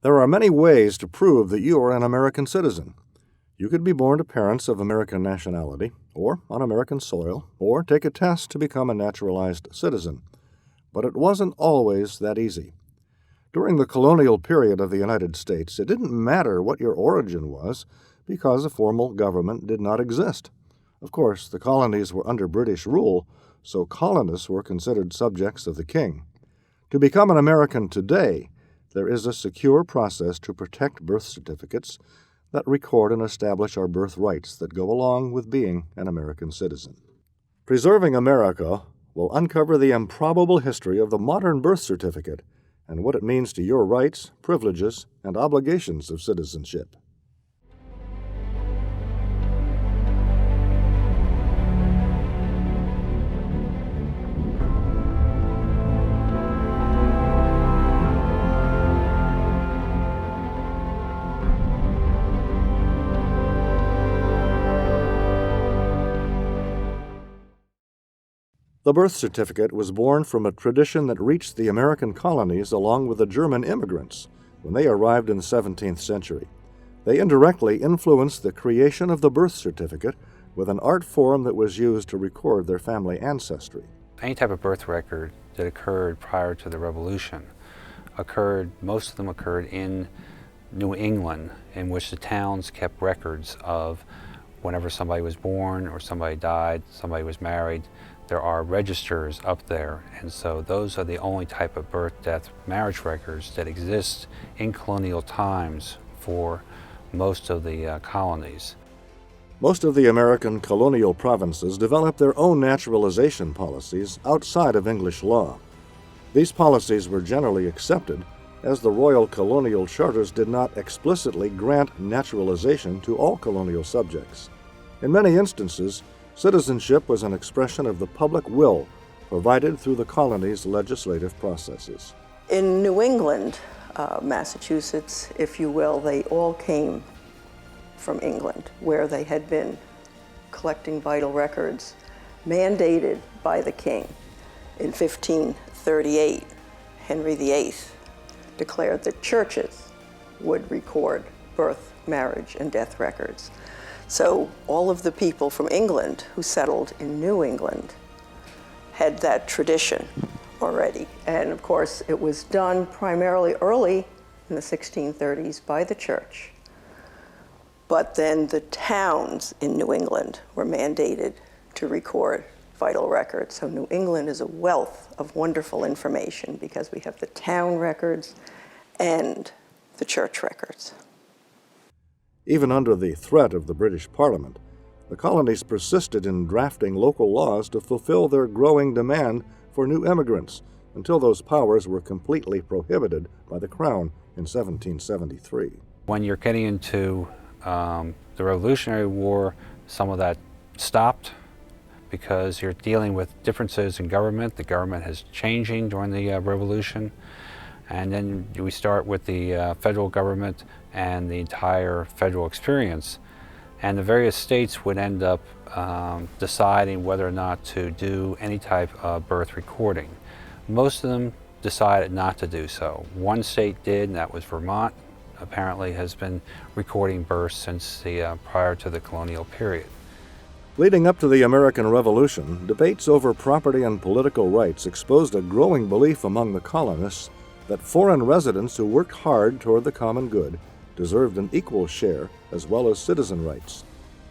There are many ways to prove that you are an American citizen. You could be born to parents of American nationality, or on American soil, or take a test to become a naturalized citizen. But it wasn't always that easy. During the colonial period of the United States, it didn't matter what your origin was because a formal government did not exist. Of course, the colonies were under British rule, so colonists were considered subjects of the king. To become an American today, there is a secure process to protect birth certificates that record and establish our birth rights that go along with being an American citizen. Preserving America will uncover the improbable history of the modern birth certificate and what it means to your rights, privileges, and obligations of citizenship. The birth certificate was born from a tradition that reached the American colonies along with the German immigrants when they arrived in the 17th century. They indirectly influenced the creation of the birth certificate with an art form that was used to record their family ancestry. Any type of birth record that occurred prior to the Revolution most of them occurred in New England, in which the towns kept records of whenever somebody was born or somebody died, somebody was married. There are registers up there, and so those are the only type of birth, death, marriage records that exist in colonial times for most of the colonies. Most of the American colonial provinces developed their own naturalization policies outside of English law. These policies were generally accepted as the royal colonial charters did not explicitly grant naturalization to all colonial subjects. In many instances, citizenship was an expression of the public will provided through the colony's legislative processes. In New England, Massachusetts, if you will, they all came from England, where they had been collecting vital records mandated by the king. In 1538, Henry VIII declared that churches would record birth, marriage, and death records. So all of the people from England who settled in New England had that tradition already. And of course, it was done primarily early in the 1630s by the church. But then the towns in New England were mandated to record vital records. So New England is a wealth of wonderful information because we have the town records and the church records. Even under the threat of the British Parliament, the colonies persisted in drafting local laws to fulfill their growing demand for new immigrants until those powers were completely prohibited by the Crown in 1773. When you're getting into the Revolutionary War, some of that stopped because you're dealing with differences in government. The government is changing during the Revolution. And then we start with the federal government and the entire federal experience. And the various states would end up deciding whether or not to do any type of birth recording. Most of them decided not to do so. One state did, and that was Vermont. Apparently has been recording births since prior to the colonial period. Leading up to the American Revolution, debates over property and political rights exposed a growing belief among the colonists that foreign residents who worked hard toward the common good deserved an equal share as well as citizen rights.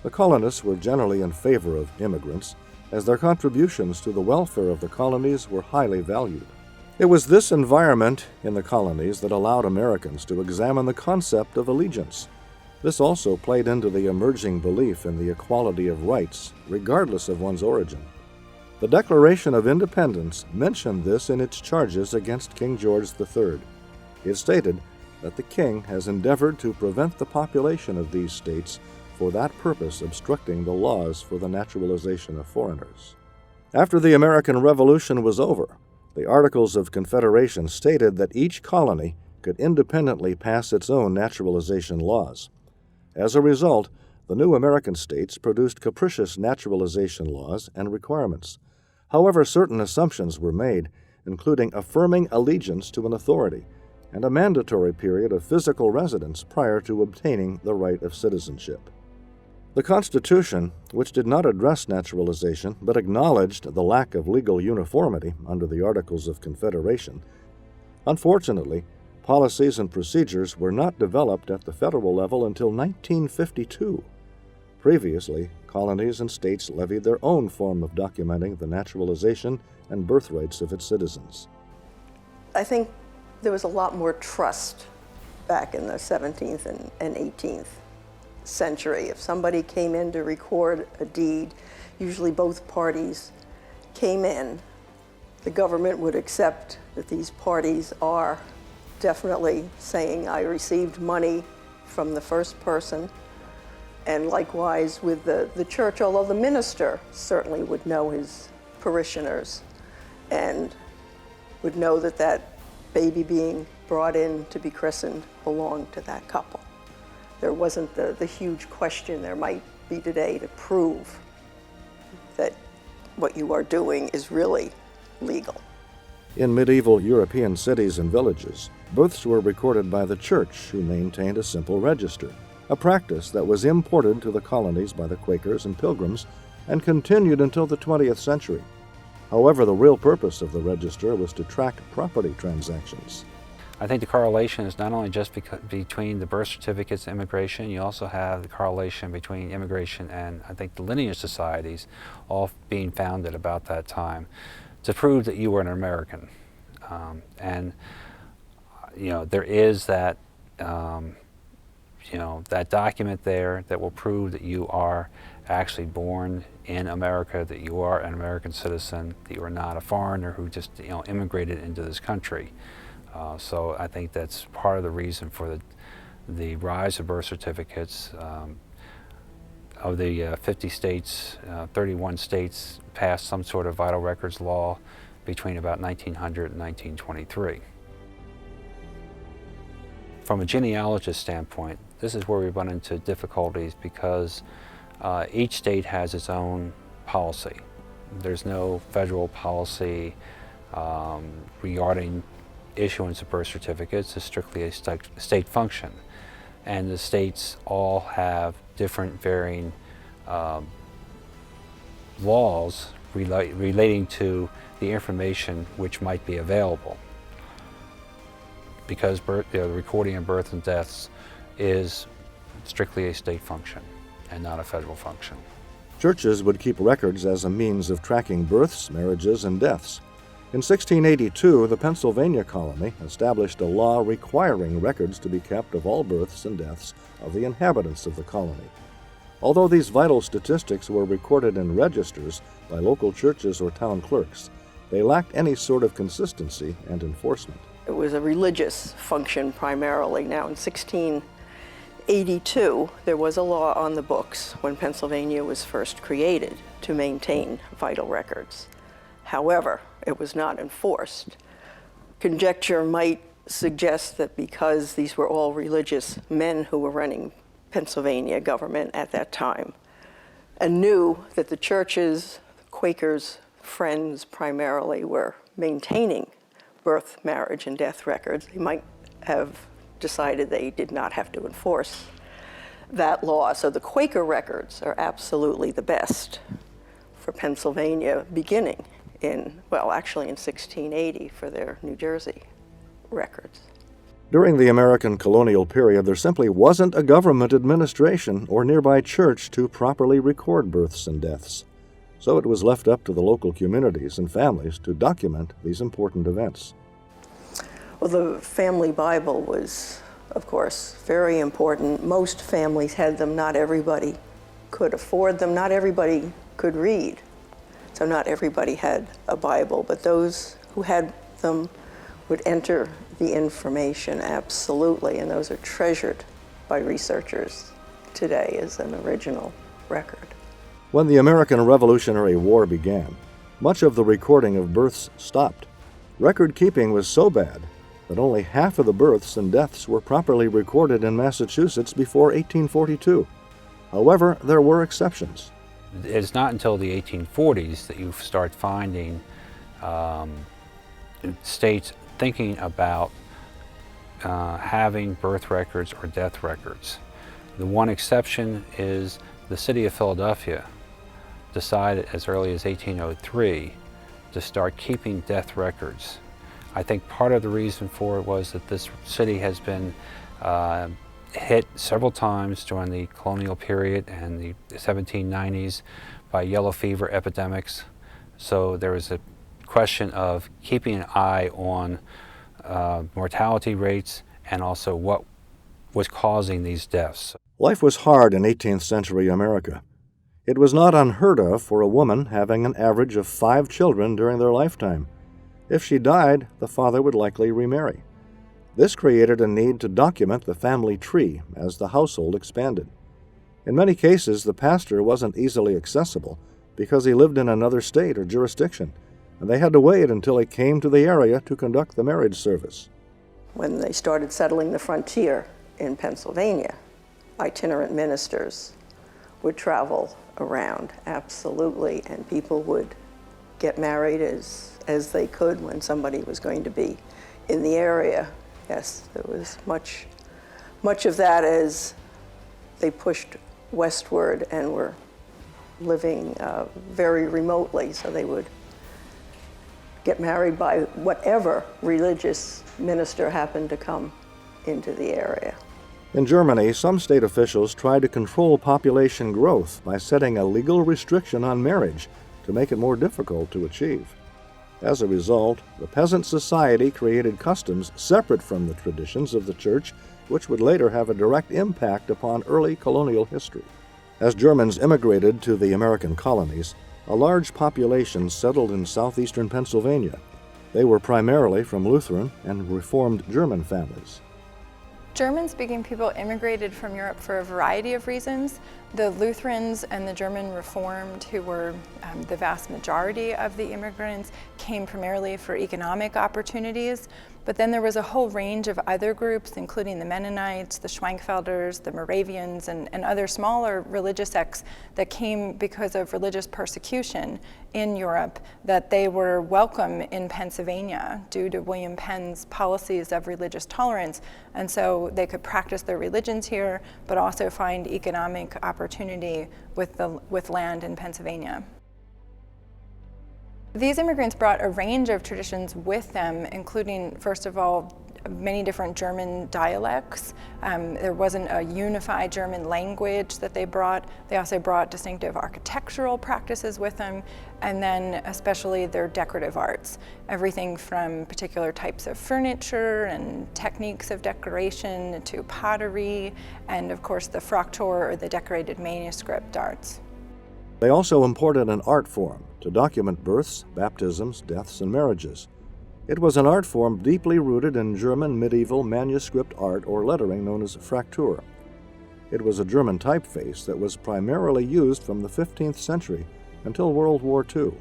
The colonists were generally in favor of immigrants, as their contributions to the welfare of the colonies were highly valued. It was this environment in the colonies that allowed Americans to examine the concept of allegiance. This also played into the emerging belief in the equality of rights, regardless of one's origin. The Declaration of Independence mentioned this in its charges against King George III. It stated that the king has endeavored to prevent the population of these states for that purpose obstructing the laws for the naturalization of foreigners. After the American Revolution was over, the Articles of Confederation stated that each colony could independently pass its own naturalization laws. As a result, the new American states produced capricious naturalization laws and requirements. However, certain assumptions were made, including affirming allegiance to an authority and a mandatory period of physical residence prior to obtaining the right of citizenship. The Constitution, which did not address naturalization but acknowledged the lack of legal uniformity under the Articles of Confederation, unfortunately, policies and procedures were not developed at the federal level until 1952. Previously, colonies and states levied their own form of documenting the naturalization and birth rights of its citizens. I think there was a lot more trust back in the 17th and 18th century. If somebody came in to record a deed, usually both parties came in, the government would accept that these parties are definitely saying, I received money from the first person. And likewise with the church, although the minister certainly would know his parishioners and would know that that baby being brought in to be christened belonged to that couple. There wasn't the huge question there might be today to prove that what you are doing is really legal. In medieval European cities and villages, births were recorded by the church, who maintained a simple register, a practice that was imported to the colonies by the Quakers and Pilgrims and continued until the 20th century. However, the real purpose of the register was to track property transactions. I think the correlation is not only just between the birth certificates and immigration, you also have the correlation between immigration and I think the lineage societies all being founded about that time to prove that you were an American. There is that, that document there that will prove that you are actually born in America, that you are an American citizen, that you are not a foreigner who just immigrated into this country. So I think that's part of the reason for the rise of birth certificates. Of the 50 states, 31 states passed some sort of vital records law between about 1900 and 1923. From a genealogist standpoint, this is where we run into difficulties because each state has its own policy. There's no federal policy regarding issuance of birth certificates. It's strictly a state function. And the states all have different varying laws relating to the information which might be available. Because the recording of births and deaths is strictly a state function and not a federal function. Churches would keep records as a means of tracking births, marriages, and deaths. In 1682, the Pennsylvania colony established a law requiring records to be kept of all births and deaths of the inhabitants of the colony. Although these vital statistics were recorded in registers by local churches or town clerks, they lacked any sort of consistency and enforcement. It was a religious function primarily. Now in 1682, there was a law on the books when Pennsylvania was first created to maintain vital records. However, it was not enforced. Conjecture might suggest that because these were all religious men who were running Pennsylvania government at that time and knew that the churches, Quakers, Friends primarily, were maintaining birth, marriage, and death records, they might have decided they did not have to enforce that law. So the Quaker records are absolutely the best for Pennsylvania beginning in 1680 for their New Jersey records. During the American colonial period, there simply wasn't a government administration or nearby church to properly record births and deaths. So it was left up to the local communities and families to document these important events. Well, the family Bible was, of course, very important. Most families had them. Not everybody could afford them. Not everybody could read. So not everybody had a Bible, but those who had them would enter the information absolutely, and those are treasured by researchers today as an original record. When the American Revolutionary War began, much of the recording of births stopped. Record keeping was so bad that only half of the births and deaths were properly recorded in Massachusetts before 1842. However, there were exceptions. It's not until the 1840s that you start finding states thinking about having birth records or death records. The one exception is the city of Philadelphia decided as early as 1803 to start keeping death records. I think part of the reason for it was that this city has been hit several times during the colonial period and the 1790s by yellow fever epidemics. So there was a question of keeping an eye on mortality rates and also what was causing these deaths. Life was hard in 18th century America. It was not unheard of for a woman having an average of 5 children during their lifetime. If she died, the father would likely remarry. This created a need to document the family tree as the household expanded. In many cases, the pastor wasn't easily accessible because he lived in another state or jurisdiction, and they had to wait until he came to the area to conduct the marriage service. When they started settling the frontier in Pennsylvania, itinerant ministers would travel around, absolutely, and people would get married as they could when somebody was going to be in the area. Yes, there was much of that as they pushed westward and were living very remotely, so they would get married by whatever religious minister happened to come into the area. In Germany, some state officials tried to control population growth by setting a legal restriction on marriage to make it more difficult to achieve. As a result, the peasant society created customs separate from the traditions of the church, which would later have a direct impact upon early colonial history. As Germans immigrated to the American colonies, a large population settled in southeastern Pennsylvania. They were primarily from Lutheran and Reformed German families. German-speaking people immigrated from Europe for a variety of reasons. The Lutherans and the German Reformed, who were the vast majority of the immigrants, came primarily for economic opportunities. But then there was a whole range of other groups, including the Mennonites, the Schwenkfelders, the Moravians, and other smaller religious sects that came because of religious persecution in Europe, that they were welcome in Pennsylvania due to William Penn's policies of religious tolerance. And so they could practice their religions here, but also find economic opportunity with land in Pennsylvania. These immigrants brought a range of traditions with them, including, first of all, many different German dialects. There wasn't a unified German language that they brought. They also brought distinctive architectural practices with them, and then especially their decorative arts. Everything from particular types of furniture and techniques of decoration to pottery, and of course the Fractura, or the decorated manuscript arts. They also imported an art form to document births, baptisms, deaths, and marriages. It was an art form deeply rooted in German medieval manuscript art or lettering known as Fractura. It was a German typeface that was primarily used from the 15th century until World War II.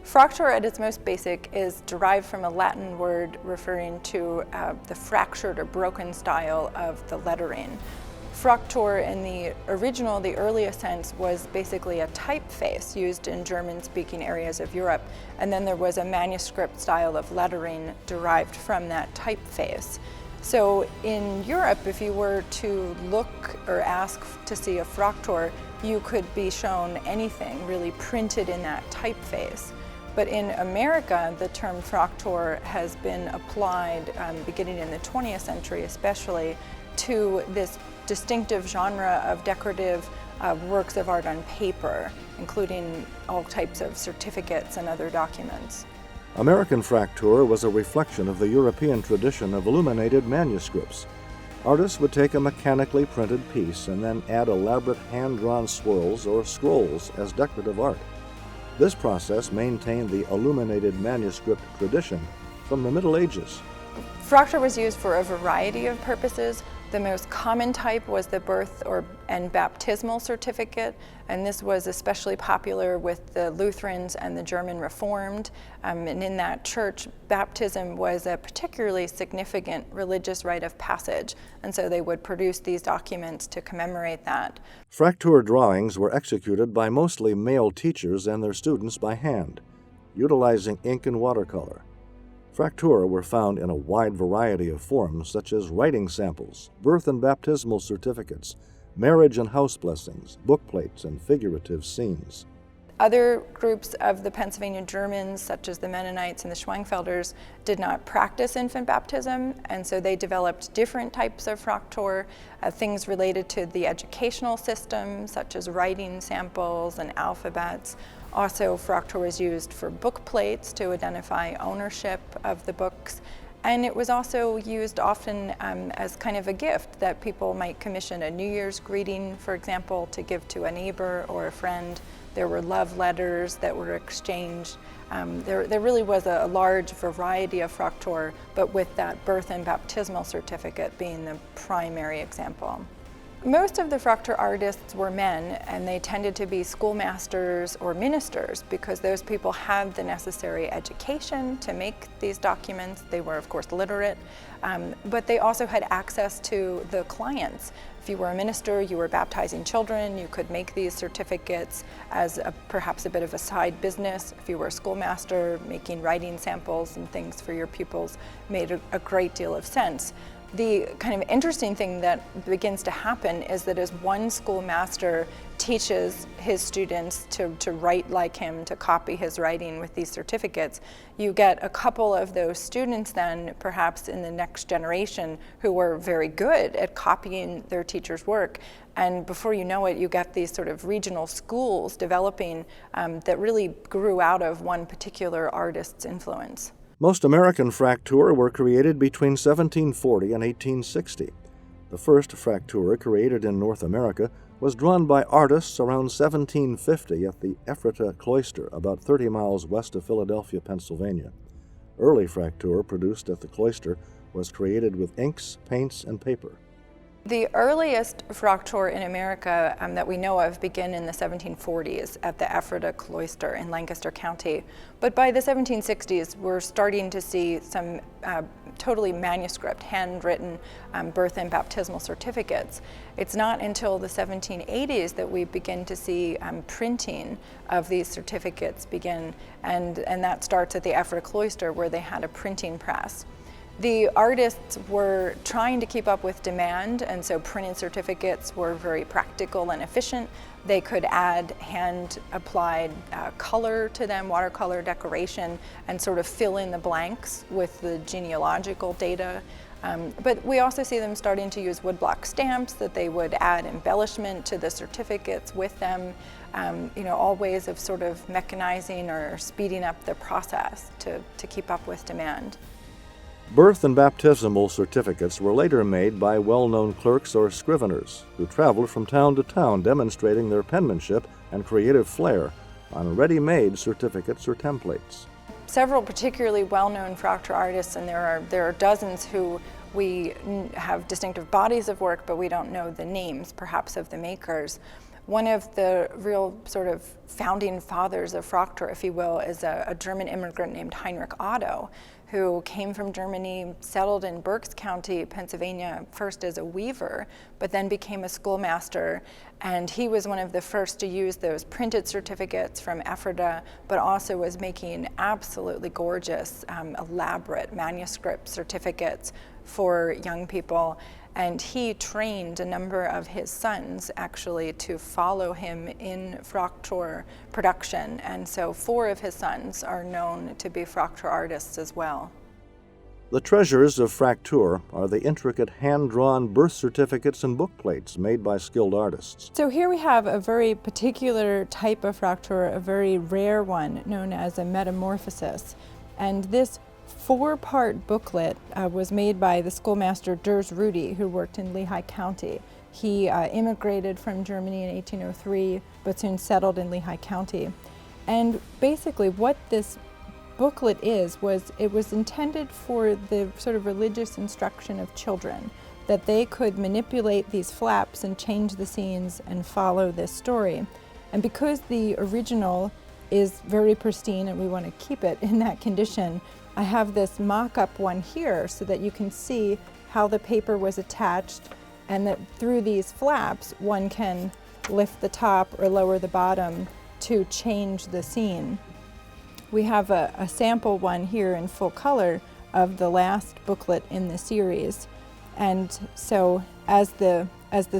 Fractura at its most basic is derived from a Latin word referring to the fractured or broken style of the lettering. Fractura in the earliest sense, was basically a typeface used in German-speaking areas of Europe, and then there was a manuscript style of lettering derived from that typeface. So in Europe, if you were to look or ask to see a Fractura, you could be shown anything really printed in that typeface. But in America, the term Fractura has been applied, beginning in the 20th century especially, to this distinctive genre of decorative works of art on paper, including all types of certificates and other documents. American Fractura was a reflection of the European tradition of illuminated manuscripts. Artists would take a mechanically printed piece and then add elaborate hand-drawn swirls or scrolls as decorative art. This process maintained the illuminated manuscript tradition from the Middle Ages. Fractura was used for a variety of purposes. The most common type was the birth and baptismal certificate, and this was especially popular with the Lutherans and the German Reformed. And in that church, baptism was a particularly significant religious rite of passage, and so they would produce these documents to commemorate that. Fractura drawings were executed by mostly male teachers and their students by hand, utilizing ink and watercolor. Fractura were found in a wide variety of forms, such as writing samples, birth and baptismal certificates, marriage and house blessings, bookplates, and figurative scenes. Other groups of the Pennsylvania Germans, such as the Mennonites and the Schwangfelders, did not practice infant baptism, and so they developed different types of Fraktur, things related to the educational system, such as writing samples and alphabets. Also, Fraktur was used for book plates to identify ownership of the books. And it was also used often as kind of a gift that people might commission a New Year's greeting, for example, to give to a neighbor or a friend. There were love letters that were exchanged. There really was a large variety of Fraktur, but with that birth and baptismal certificate being the primary example. Most of the Fraktur artists were men, and they tended to be schoolmasters or ministers because those people had the necessary education to make these documents. They were, of course, literate, but they also had access to the clients. If you were a minister, you were baptizing children, you could make these certificates as perhaps a bit of a side business. If you were a schoolmaster, making writing samples and things for your pupils made a great deal of sense. The kind of interesting thing that begins to happen is that as one schoolmaster teaches his students to write like him, to copy his writing with these certificates, you get a couple of those students then, perhaps in the next generation, who were very good at copying their teacher's work. And before you know it, you get these sort of regional schools developing that really grew out of one particular artist's influence. Most American Fraktur were created between 1740 and 1860. The first Fraktur created in North America was drawn by artists around 1750 at the Ephrata Cloister, about 30 miles west of Philadelphia, Pennsylvania. Early Fraktur produced at the cloister was created with inks, paints, and paper. The earliest Fraktur in America that we know of begin in the 1740s at the Ephrata Cloister in Lancaster County. But by the 1760s, we're starting to see some totally manuscript, handwritten birth and baptismal certificates. It's not until the 1780s that we begin to see printing of these certificates begin, and that starts at the Ephrata Cloister, where they had a printing press. The artists were trying to keep up with demand, and so printed certificates were very practical and efficient. They could add hand-applied color to them, watercolor decoration, and sort of fill in the blanks with the genealogical data. But we also see them starting to use woodblock stamps, that they would add embellishment to the certificates with them, all ways of sort of mechanizing or speeding up the process to keep up with demand. Birth and baptismal certificates were later made by well-known clerks or scriveners who traveled from town to town demonstrating their penmanship and creative flair on ready-made certificates or templates. Several particularly well-known Fraktur artists, and there are dozens who we have distinctive bodies of work, but we don't know the names, perhaps, of the makers. One of the real sort of founding fathers of Fraktur, if you will, is a German immigrant named Heinrich Otto, who came from Germany, settled in Berks County, Pennsylvania, first as a weaver, but then became a schoolmaster. And he was one of the first to use those printed certificates from Ephrata, but also was making absolutely gorgeous, elaborate manuscript certificates for young people. And he trained a number of his sons actually to follow him in Fraktur production. And so 4 of his sons are known to be Fraktur artists as well. The treasures of Fraktur are the intricate hand-drawn birth certificates and bookplates made by skilled artists. So here we have a very particular type of Fraktur, a very rare one known as a metamorphosis. And this 4-part booklet was made by the schoolmaster Durs Rudy, who worked in Lehigh County. He immigrated from Germany in 1803, but soon settled in Lehigh County. And basically what this booklet was intended for the sort of religious instruction of children, that they could manipulate these flaps and change the scenes and follow this story. And because the original is very pristine and we want to keep it in that condition, I have this mock-up one here so that you can see how the paper was attached, and that through these flaps one can lift the top or lower the bottom to change the scene. We have a sample one here in full color of the last booklet in the series. And so as the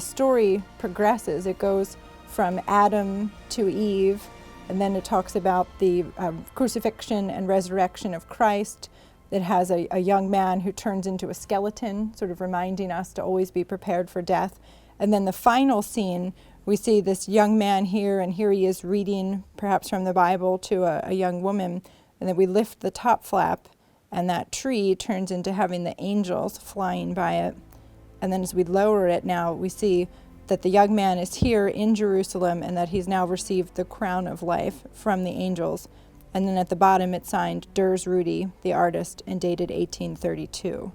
story progresses, it goes from Adam to Eve, and then it talks about the crucifixion and resurrection of Christ. It has a young man who turns into a skeleton, sort of reminding us to always be prepared for death. And then the final scene, we see this young man here, and here he is reading, perhaps from the Bible, to a young woman. And then we lift the top flap, and that tree turns into having the angels flying by it. And then as we lower it now, we see that the young man is here in Jerusalem and that he's now received the crown of life from the angels. And then at the bottom it's signed Durs Rudy, the artist, and dated 1832.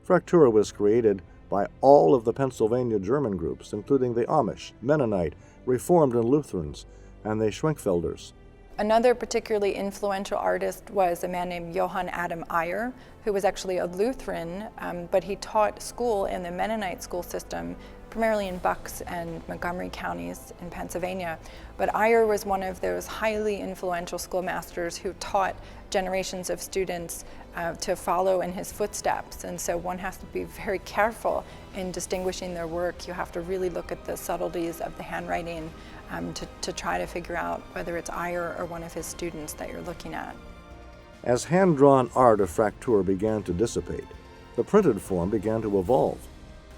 Fractura was created by all of the Pennsylvania German groups, including the Amish, Mennonite, Reformed and Lutherans, and the Schwenkfelders. Another particularly influential artist was a man named Johann Adam Eyer, who was actually a Lutheran, but he taught school in the Mennonite school system, primarily in Bucks and Montgomery counties in Pennsylvania. But Eyer was one of those highly influential schoolmasters who taught generations of students to follow in his footsteps. And so one has to be very careful in distinguishing their work. You have to really look at the subtleties of the handwriting to try to figure out whether it's Eyer or one of his students that you're looking at. As hand-drawn art of Fractura began to dissipate, the printed form began to evolve.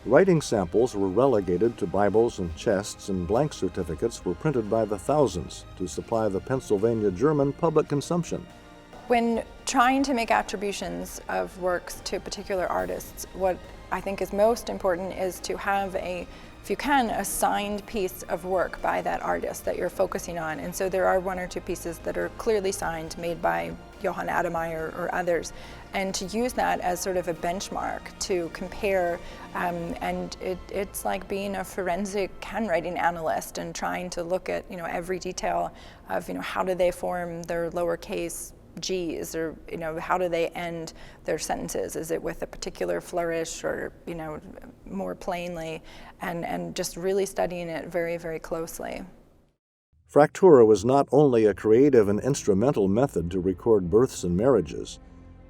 Writing samples were relegated to Bibles and chests, and blank certificates were printed by the thousands to supply the Pennsylvania German public consumption. When trying to make attributions of works to particular artists, what I think is most important is to have if you can, a signed piece of work by that artist that you're focusing on. And so there are one or two pieces that are clearly signed, made by Johann Adam Eyer or others, and to use that as sort of a benchmark to compare. And it's like being a forensic handwriting analyst and trying to look at every detail of how do they form their lowercase G's, or how do they end their sentences? Is it with a particular flourish, or more plainly, and just really studying it very, very closely. Fractura was not only a creative and instrumental method to record births and marriages,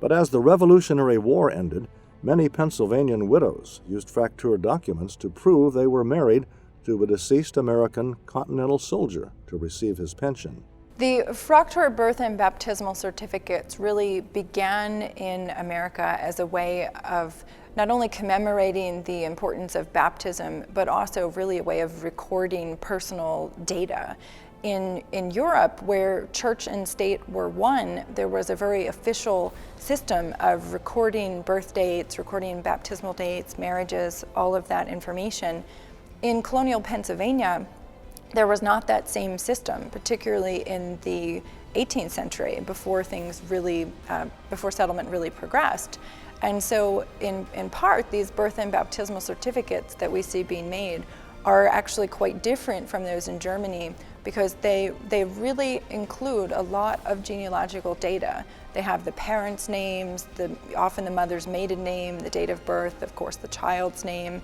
but as the Revolutionary War ended, many Pennsylvanian widows used Fractura documents to prove they were married to a deceased American Continental soldier to receive his pension. The Fractura birth and baptismal certificates really began in America as a way of not only commemorating the importance of baptism, but also really a way of recording personal data. In Europe, where church and state were one, there was a very official system of recording birth dates, recording baptismal dates, marriages, all of that information. In colonial Pennsylvania, there was not that same system, particularly in the 18th century, before settlement really progressed. And so in part, these birth and baptismal certificates that we see being made are actually quite different from those in Germany, because they really include a lot of genealogical data. They have the parents' names, often the mother's maiden name, the date of birth, of course the child's name,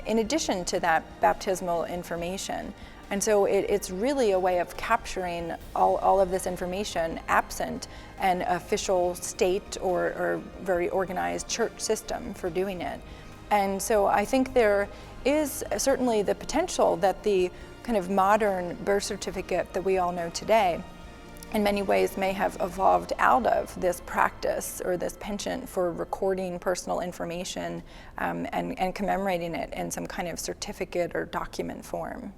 in addition to that baptismal information. And so it's really a way of capturing all of this information absent an official state or very organized church system for doing it. And so I think there is certainly the potential that the kind of modern birth certificate that we all know today in many ways may have evolved out of this practice or this penchant for recording personal information and commemorating it in some kind of certificate or document form.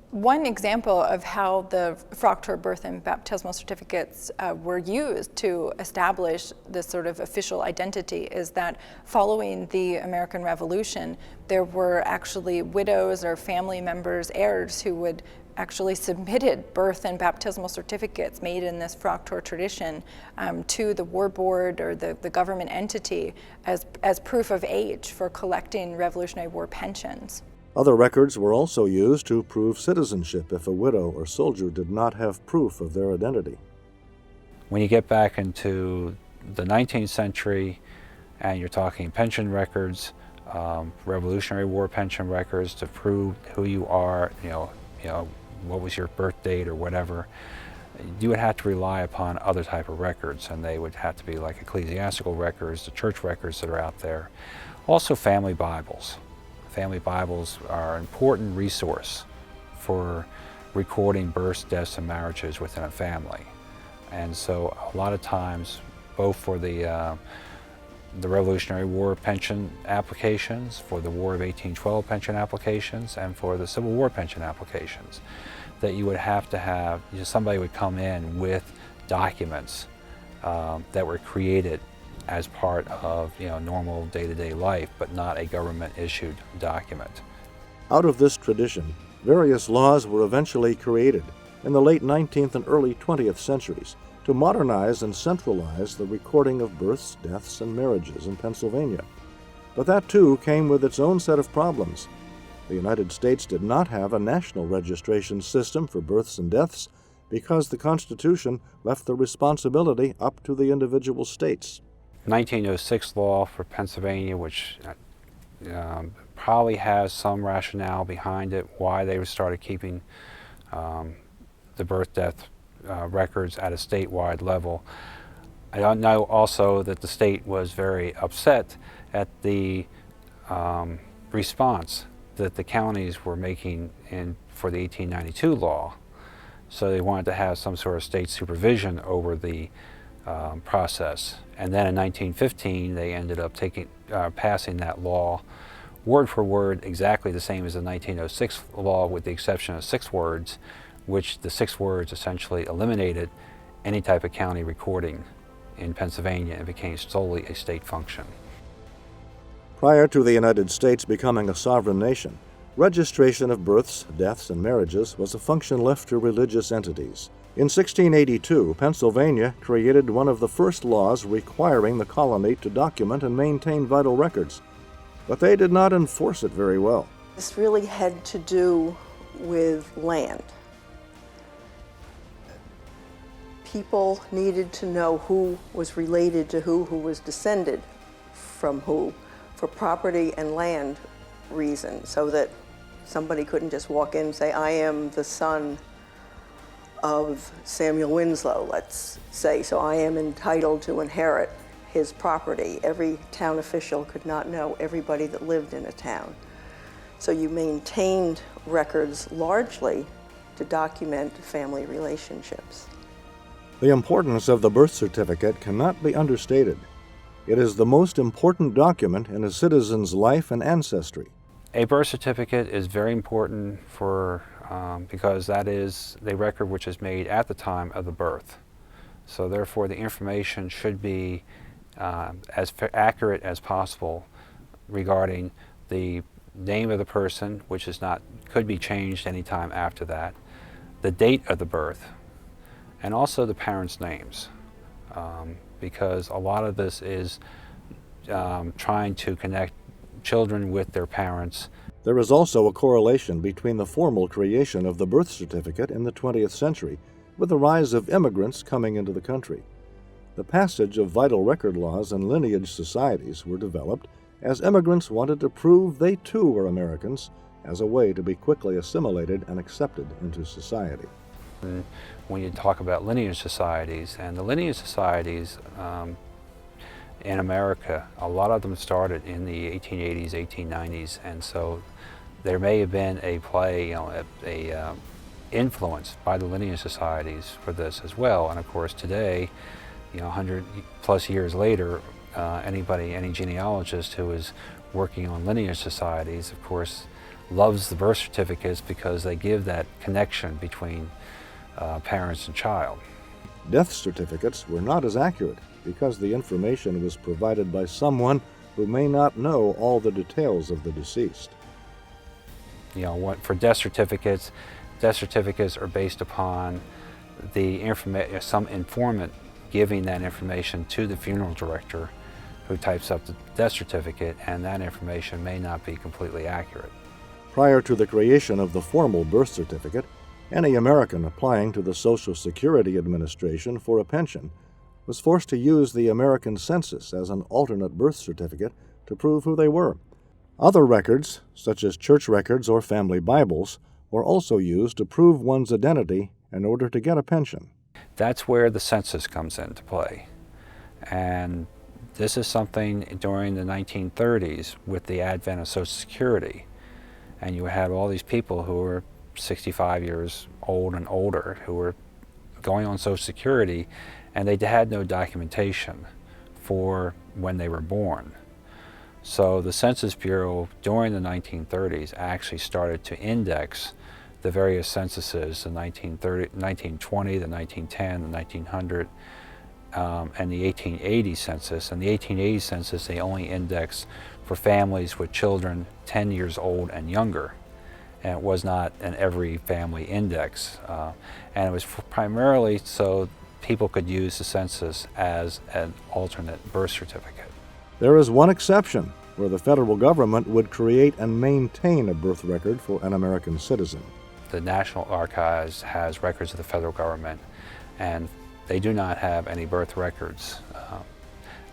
One example of how the Fractura birth and baptismal certificates were used to establish this sort of official identity is that following the American Revolution, there were actually widows or family members, heirs, who would actually submitted birth and baptismal certificates made in this Fractura tradition to the war board or the government entity as proof of age for collecting Revolutionary War pensions. Other records were also used to prove citizenship if a widow or soldier did not have proof of their identity. When you get back into the 19th century and you're talking pension records, Revolutionary War pension records to prove who you are, what was your birth date or whatever, you would have to rely upon other type of records, and they would have to be like ecclesiastical records, the church records that are out there. Also family Bibles. Family Bibles are an important resource for recording births, deaths, and marriages within a family. And so a lot of times, both for the Revolutionary War pension applications, for the War of 1812 pension applications, and for the Civil War pension applications, that you would have to have, somebody would come in with documents that were created as part of normal day-to-day life, but not a government-issued document. Out of this tradition, various laws were eventually created in the late 19th and early 20th centuries to modernize and centralize the recording of births, deaths, and marriages in Pennsylvania. But that too came with its own set of problems. The United States did not have a national registration system for births and deaths because the Constitution left the responsibility up to the individual states. 1906 law for Pennsylvania, which probably has some rationale behind it, why they started keeping the birth-death records at a statewide level. I know also that the state was very upset at the response that the counties were making for the 1892 law. So they wanted to have some sort of state supervision over the process. And then in 1915, they ended up passing that law word for word exactly the same as the 1906 law, with the exception of 6 words, which the 6 words essentially eliminated any type of county recording in Pennsylvania and became solely a state function. Prior to the United States becoming a sovereign nation, registration of births, deaths, and marriages was a function left to religious entities. In 1682, Pennsylvania created one of the first laws requiring the colony to document and maintain vital records, but they did not enforce it very well. This really had to do with land. People needed to know who was related to who was descended from who, for property and land reasons, so that somebody couldn't just walk in and say, I am the son of Samuel Winslow, let's say, so I am entitled to inherit his property. Every town official could not know everybody that lived in a town. So you maintained records largely to document family relationships. The importance of the birth certificate cannot be understated. It is the most important document in a citizen's life and ancestry. A birth certificate is very important because that is the record which is made at the time of the birth. So therefore the information should be as accurate as possible regarding the name of the person, which could be changed anytime after that, the date of the birth, and also the parents' names, because a lot of this is trying to connect children with their parents. There is also a correlation between the formal creation of the birth certificate in the 20th century with the rise of immigrants coming into the country. The passage of vital record laws and lineage societies were developed as immigrants wanted to prove they too were Americans as a way to be quickly assimilated and accepted into society. When you talk about lineage societies, and the lineage societies in America, a lot of them started in the 1880s, 1890s, and so there may have been a play, influence by the lineage societies for this as well. And of course today, 100 plus years later, any genealogist who is working on lineage societies, of course, loves the birth certificates because they give that connection between parents and child. Death certificates were not as accurate because the information was provided by someone who may not know all the details of the deceased. For death certificates are based upon some informant giving that information to the funeral director who types up the death certificate, and that information may not be completely accurate. Prior to the creation of the formal birth certificate, any American applying to the Social Security Administration for a pension was forced to use the American Census as an alternate birth certificate to prove who they were. Other records, such as church records or family Bibles, were also used to prove one's identity in order to get a pension. That's where the census comes into play. And this is something during the 1930s with the advent of Social Security. And you had all these people who were 65 years old and older who were going on Social Security, and they had no documentation for when they were born. So the Census Bureau during the 1930s actually started to index the various censuses, the 1920, the 1910, the 1900, and the 1880 census. And the 1880 census, they only indexed for families with children 10 years old and younger. And it was not an every family index. And it was primarily so people could use the census as an alternate birth certificate. There is one exception, where the federal government would create and maintain a birth record for an American citizen. The National Archives has records of the federal government, and they do not have any birth records,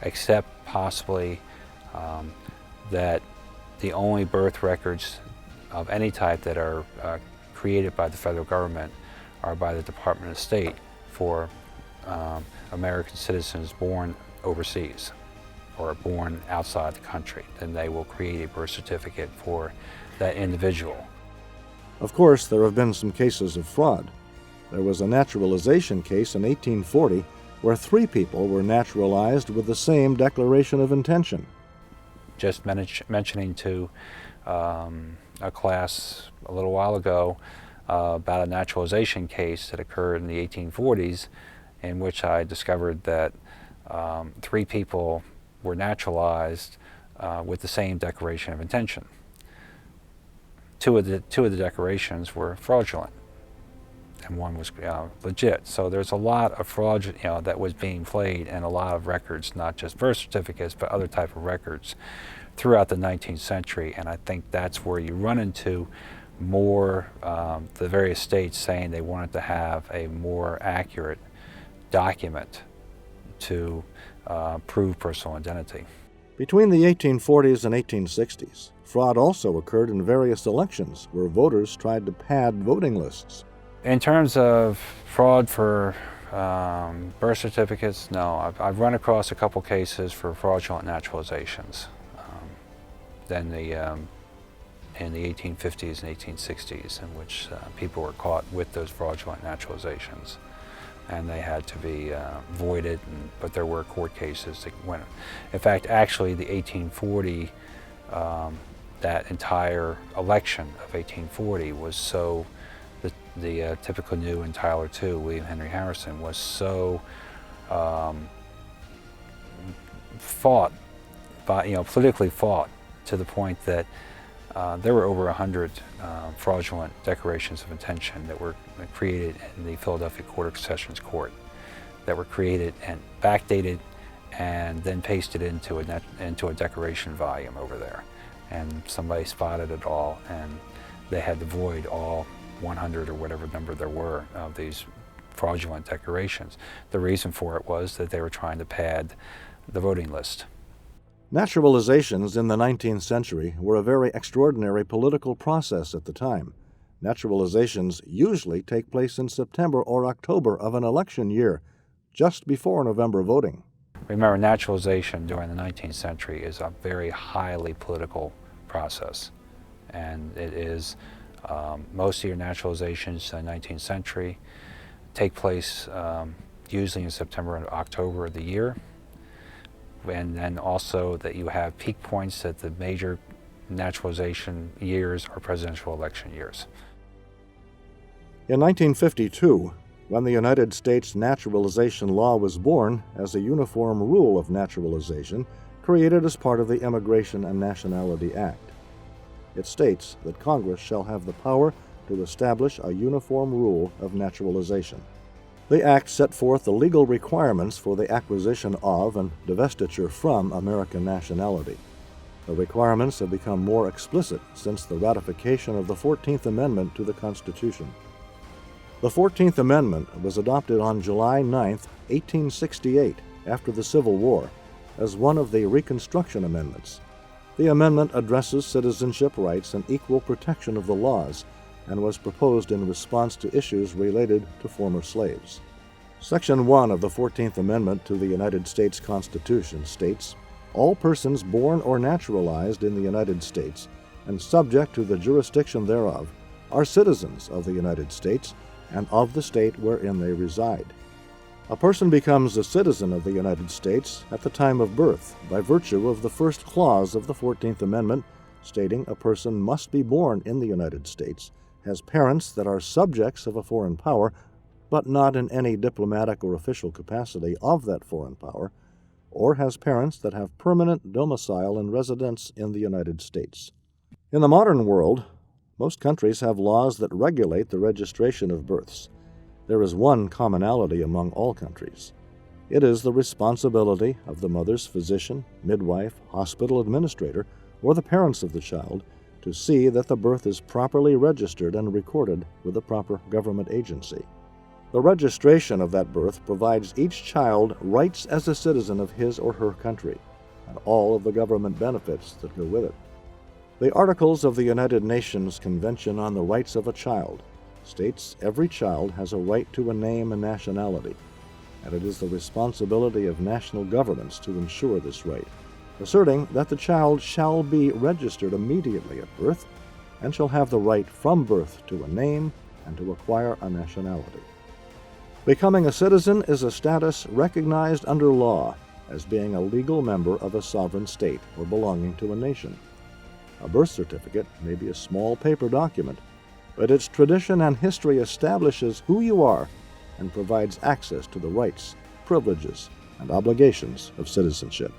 except possibly that the only birth records of any type that are created by the federal government are by the Department of State for American citizens born overseas or born outside the country. Then they will create a birth certificate for that individual. Of course, there have been some cases of fraud. There was a naturalization case in 1840 where 3 people were naturalized with the same declaration of intention. Just mentioning to a class a little while ago about a naturalization case that occurred in the 1840s, in which I discovered that 3 people were naturalized with the same declaration of intention. Two of the declarations were fraudulent, and one was legit. So there's a lot of fraud, that was being played, and a lot of records, not just birth certificates, but other type of records throughout the 19th century. And I think that's where you run into more the various states saying they wanted to have a more accurate document to prove personal identity. Between the 1840s and 1860s, fraud also occurred in various elections where voters tried to pad voting lists. In terms of fraud for birth certificates, no. I've run across a couple cases for fraudulent naturalizations. In the 1850s and 1860s, in which people were caught with those fraudulent naturalizations, and they had to be voided. But there were court cases that went. In fact, actually, the 1840, that entire election of 1840 was so. The typical new in Tyler II, William Henry Harrison, was so fought by, politically fought, to the point that there were over 100 fraudulent declarations of intention that were created in the Philadelphia Court of Sessions Court, that were created and backdated and then pasted into a decoration volume over there. And somebody spotted it all, and they had to void all 100 or whatever number there were of these fraudulent declarations. The reason for it was that they were trying to pad the voting list. Naturalizations in the 19th century were a very extraordinary political process at the time. Naturalizations usually take place in September or October of an election year, just before November voting. Remember, naturalization during the 19th century is a very highly political process, and it is most of your naturalizations in the 19th century take place usually in September and October of the year. And then also that you have peak points that the major naturalization years are presidential election years. In 1952, when the United States naturalization law was born as a uniform rule of naturalization created as part of the Immigration and Nationality Act. It states that Congress shall have the power to establish a uniform rule of naturalization. The Act set forth the legal requirements for the acquisition of and divestiture from American nationality. The requirements have become more explicit since the ratification of the 14th Amendment to the Constitution. The 14th Amendment was adopted on July 9, 1868, after the Civil War, as one of the Reconstruction Amendments. The amendment addresses citizenship rights and equal protection of the laws, and was proposed in response to issues related to former slaves. Section 1 of the 14th Amendment to the United States Constitution states, "All persons born or naturalized in the United States and subject to the jurisdiction thereof are citizens of the United States and of the state wherein they reside." A person becomes a citizen of the United States at the time of birth by virtue of the first clause of the 14th Amendment, stating a person must be born in the United States, has parents that are subjects of a foreign power, but not in any diplomatic or official capacity of that foreign power, or has parents that have permanent domicile and residence in the United States. In the modern world, most countries have laws that regulate the registration of births. There is one commonality among all countries. It is the responsibility of the mother's physician, midwife, hospital administrator, or the parents of the child to see that the birth is properly registered and recorded with the proper government agency. The registration of that birth provides each child rights as a citizen of his or her country, and all of the government benefits that go with it. The Articles of the United Nations Convention on the Rights of a Child states every child has a right to a name and nationality, and it is the responsibility of national governments to ensure this right, asserting that the child shall be registered immediately at birth and shall have the right from birth to a name and to acquire a nationality. Becoming a citizen is a status recognized under law as being a legal member of a sovereign state or belonging to a nation. A birth certificate may be a small paper document, but its tradition and history establishes who you are and provides access to the rights, privileges, and obligations of citizenship.